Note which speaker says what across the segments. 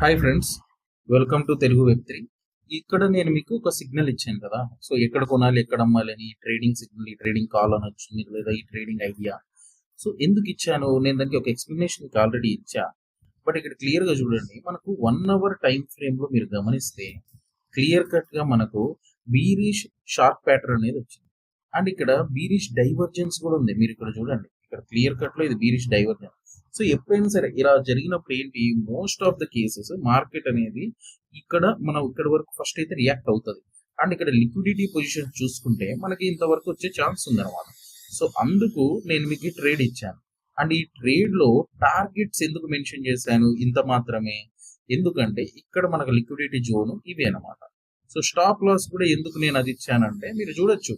Speaker 1: Hi friends, welcome to Telugu web 3. ఇక్కడ నేను మీకు ఒక సిగ్నల్ ఇచ్చాను కదా. సో ఎక్కడ కొనాలి, ఎక్కడ అమ్మాలి అని ట్రేడింగ్ సిగ్నల్, ఈ ట్రేడింగ్ కాల్ అనొచ్చు మీరు, లేదా ఈ ట్రేడింగ్ ఐడియా. సో ఎందుకు ఇచ్చాను నేను, దానికి ఒక ఎక్స్ప్లెనేషన్ ఆల్రెడీ ఇచ్చా. బట్ ఇక్కడ క్లియర్గా చూడండి, మనకు 1 అవర్ టైం ఫ్రేమ్లో మీరు గమనిస్తే క్లియర్ కట్గా మనకు బీరిష్ షార్ప్ ప్యాటర్న్ అనేది వచ్చింది. అండ్ ఇక్కడ బీరిష్ డైవర్జెన్స్ కూడా ఉంది. మీరు ఇక్కడ చూడండి, ఇక్కడ క్లియర్ కట్లో ఇది బీరిష్ డైవర్జెన్స్. సో ఎప్పుడైనా సరే ఇలా జరిగినప్పుడు ఏంటి, most of the cases market అనేది మనం ఇక్కడ వరకు ఫస్ట్ అయితే రియాక్ట్ అవుతుంది. అండ్ ఇక్కడ లిక్విడిటీ పొజిషన్ చూసుకుంటే మనకి ఇంతవరకు వచ్చే ఛాన్స్ ఉందన్నమాట. సో అందుకు నేను మీకు ఈ ట్రేడ్ ఇచ్చాను. అండ్ ఈ ట్రేడ్ లో టార్గెట్స్ ఎందుకు మెన్షన్ చేశాను, ఇంత మాత్రమే. ఎందుకంటే ఇక్కడ మనకు లిక్విడిటీ జోన్ ఇవే అనమాట. సో స్టాప్ లాస్ కూడా ఎందుకు నేను అది ఇచ్చానంటే మీరు చూడొచ్చు.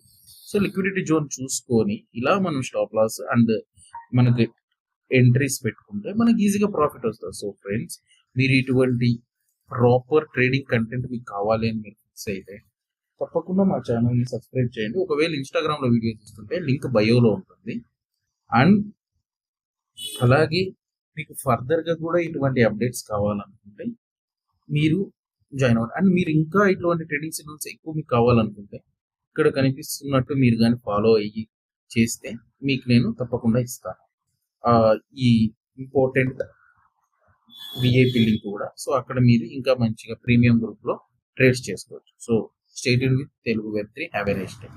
Speaker 1: సో లిక్విడిటీ జోన్ చూసుకొని ఇలా మనం స్టాప్ లాస్ అండ్ మనకి ఎంట్రీస్ పెట్టుకుంటే మనకి ఈజీగా ప్రాఫిట్ వస్తుంది. సో ఫ్రెండ్స్, మీరు ఇటువంటి ప్రాపర్ ట్రేడింగ్ కంటెంట్ మీకు కావాలి అని మీరు ఫిక్స్ అయితే తప్పకుండా మా ఛానల్ని సబ్స్క్రైబ్ చేయండి. ఒకవేళ ఇన్స్టాగ్రామ్లో వీడియో చూస్తుంటే లింక్ బయోలో ఉంటుంది. అండ్ అలాగే మీకు ఫర్దర్గా కూడా ఇటువంటి అప్డేట్స్ కావాలనుకుంటే మీరు జాయిన్ అవ్వండి. అండ్ మీరు ఇంకా ఇటువంటి ట్రేడింగ్ సిగ్నల్స్ ఎక్కువ మీకు కావాలనుకుంటే ఇక్కడ కనిపిస్తున్నట్టు మీరు కానీ ఫాలో అయ్యి చేస్తే మీకు నేను తప్పకుండా ఇస్తాను ఈ ఇంపార్టెంట్ విఐపి లింక్ కూడా. సో అక్కడ మీరు ఇంకా మంచిగా ప్రీమియం గ్రూప్లో ట్రేడ్స్ చేసుకోవచ్చు. So stay tuned with Telugu web 3. Have a nice day.